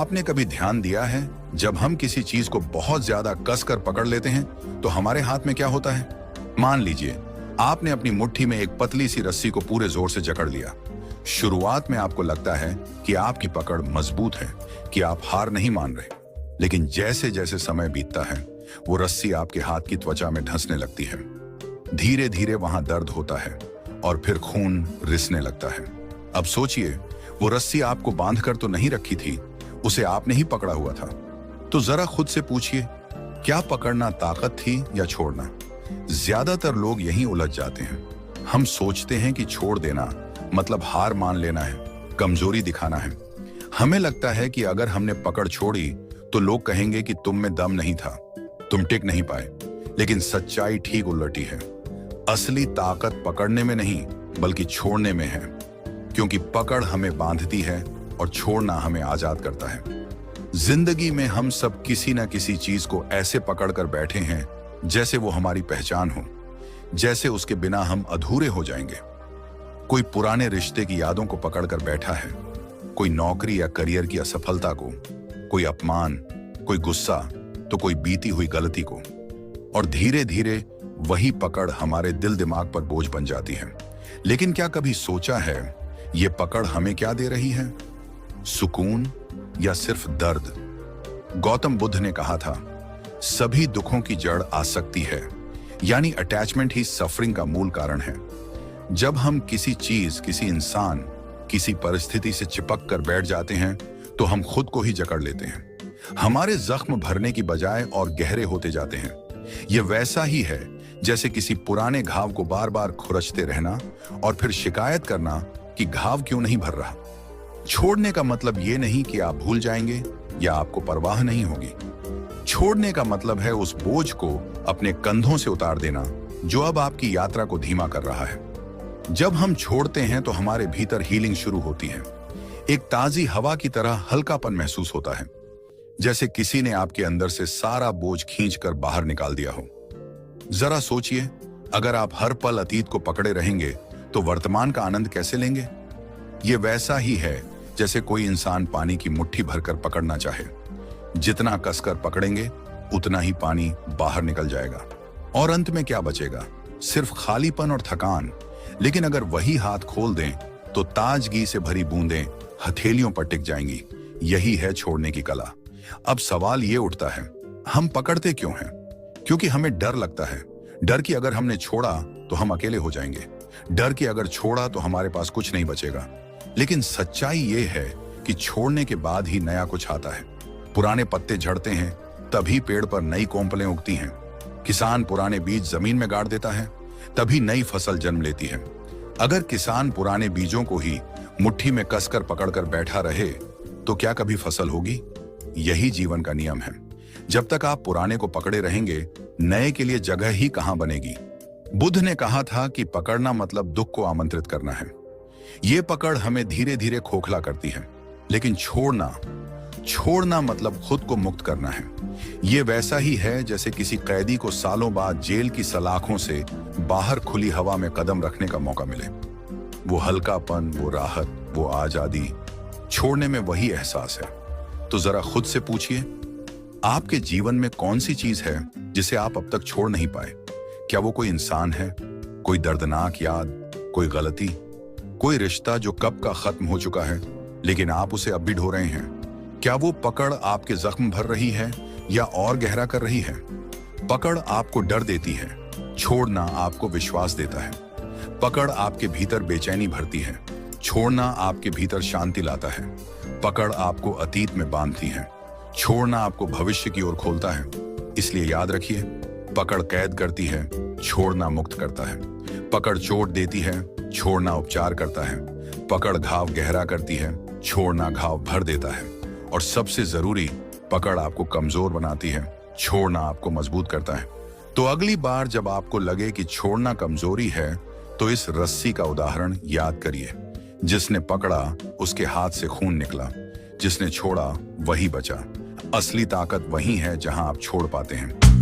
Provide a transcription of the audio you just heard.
आपने कभी ध्यान दिया है, जब हम किसी चीज को बहुत ज्यादा कसकर पकड़ लेते हैं तो हमारे हाथ में क्या होता है? मान लीजिए आपने अपनी मुट्ठी में एक पतली सी रस्सी को पूरे जोर से जकड़ लिया। शुरुआत में आपको लगता है कि आपकी पकड़ मजबूत है, कि आप हार नहीं मान रहे। लेकिन जैसे जैसे समय बीतता है, वो रस्सी आपके हाथ की त्वचा में धंसने लगती है। धीरे धीरे वहां दर्द होता है और फिर खून रिसने लगता है। अब सोचिए, वो रस्सी आपको बांधकर तो नहीं रखी थी, उसे आपने ही पकड़ा हुआ था। तो जरा खुद से पूछिए, क्या पकड़ना ताकत थी या छोड़ना? ज्यादातर लोग यहीं उलझ जाते हैं। हम सोचते हैं कि छोड़ देना मतलब हार मान लेना है, कमजोरी दिखाना है। हमें लगता है कि अगर हमने पकड़ छोड़ी तो लोग कहेंगे कि तुम में दम नहीं था, तुम टिक नहीं पाए। लेकिन सच्चाई ठीक उलटी है। असली ताकत पकड़ने में नहीं बल्कि छोड़ने में है, क्योंकि पकड़ हमें बांधती है और छोड़ना हमें आजाद करता है। जिंदगी में हम सब किसी न किसी चीज को ऐसे पकड़ कर बैठे हैं जैसे वो हमारी पहचान हो, जैसे उसके बिना हम अधूरे हो जाएंगे। कोई पुराने रिश्ते की यादों को पकड़कर बैठा है, कोई नौकरी या करियर की असफलता को, कोई अपमान, कोई गुस्सा, तो कोई बीती हुई गलती को। और धीरे धीरे वही पकड़ हमारे दिल दिमाग पर बोझ बन जाती है। लेकिन क्या कभी सोचा है, ये पकड़ हमें क्या दे रही है? सुकून या सिर्फ दर्द? गौतम बुद्ध ने कहा था, सभी दुखों की जड़ आसक्ति है, यानी अटैचमेंट ही सफरिंग का मूल कारण है। जब हम किसी चीज, किसी इंसान, किसी परिस्थिति से चिपक कर बैठ जाते हैं तो हम खुद को ही जकड़ लेते हैं। हमारे जख्म भरने की बजाय और गहरे होते जाते हैं। यह वैसा ही है जैसे किसी पुराने घाव को बार बार खुरचते रहना और फिर शिकायत करना कि घाव क्यों नहीं भर रहा। छोड़ने का मतलब ये नहीं कि आप भूल जाएंगे या आपको परवाह नहीं होगी। छोड़ने का मतलब है उस बोझ को अपने कंधों से उतार देना जो अब आपकी यात्रा को धीमा कर रहा है। जब हम छोड़ते हैं तो हमारे भीतर हीलिंग शुरू होती है। एक ताजी हवा की तरह हल्कापन महसूस होता है, जैसे किसी ने आपके अंदर से सारा बोझ खींचकर बाहर निकाल दिया हो। जरा सोचिए, अगर आप हर पल अतीत को पकड़े रहेंगे तो वर्तमान का आनंद कैसे लेंगे? ये वैसा ही है जैसे कोई इंसान पानी की मुट्ठी भरकर पकड़ना चाहे। जितना कसकर पकड़ेंगे उतना ही पानी बाहर निकल जाएगा और अंत में क्या बचेगा? सिर्फ खालीपन और थकान। लेकिन अगर वही हाथ खोल दें तो ताजगी से भरी बूंदें हथेलियों पर टिक जाएंगी। यही है छोड़ने की कला। अब सवाल ये उठता है, हम पकड़ते क्यों हैं? क्योंकि हमें डर लगता है। डर कि अगर हमने छोड़ा तो हम अकेले हो जाएंगे। डर कि अगर छोड़ा तो हमारे पास कुछ नहीं बचेगा। लेकिन सच्चाई ये है कि छोड़ने के बाद ही नया कुछ आता है। पुराने पत्ते झड़ते हैं, तभी पेड़ पर नई कोंपलें उगती हैं। किसान पुराने बीज जमीन में गाड़ देता है, तभी नई फसल जन्म लेती है। अगर किसान पुराने बीजों को ही मुट्ठी में कसकर पकड़कर बैठा रहे तो क्या कभी फसल होगी? यही जीवन का नियम है। जब तक आप पुराने को पकड़े रहेंगे, नए के लिए जगह ही कहां बनेगी। बुद्ध ने कहा था कि पकड़ना मतलब दुख को आमंत्रित करना है। ये पकड़ हमें धीरे धीरे खोखला करती है। लेकिन छोड़ना मतलब खुद को मुक्त करना है। ये वैसा ही है जैसे किसी कैदी को सालों बाद जेल की सलाखों से बाहर खुली हवा में कदम रखने का मौका मिले। वो हल्कापन, वो राहत, वो आजादी, छोड़ने में वही एहसास है। तो जरा खुद से पूछिए, आपके जीवन में कौन सी चीज है जिसे आप अब तक छोड़ नहीं पाए? क्या वो कोई इंसान है, कोई दर्दनाक याद, कोई गलती, कोई रिश्ता जो कब का खत्म हो चुका है लेकिन आप उसे अब भी ढो रहे हैं? क्या वो पकड़ आपके जख्म भर रही है या और गहरा कर रही है? पकड़ आपको डर देती है, छोड़ना आपको विश्वास देता है। पकड़ आपके भीतर बेचैनी भरती है, छोड़ना आपके भीतर शांति लाता है। पकड़ आपको अतीत में बांधती है, छोड़ना आपको भविष्य की ओर खोलता है। इसलिए याद रखिए, पकड़ कैद करती है, छोड़ना मुक्त करता है। पकड़ चोट देती है, छोड़ना उपचार करता है। पकड़ घाव गहरा करती है, छोड़ना घाव भर देता है। और सबसे जरूरी, पकड़ आपको कमजोर बनाती है, छोड़ना आपको मजबूत करता है। तो अगली बार जब आपको लगे कि छोड़ना कमजोरी है, तो इस रस्सी का उदाहरण याद करिए। जिसने पकड़ा उसके हाथ से खून निकला, जिसने छोड़ा वही बचा। असली ताकत वही है जहां आप छोड़ पाते हैं।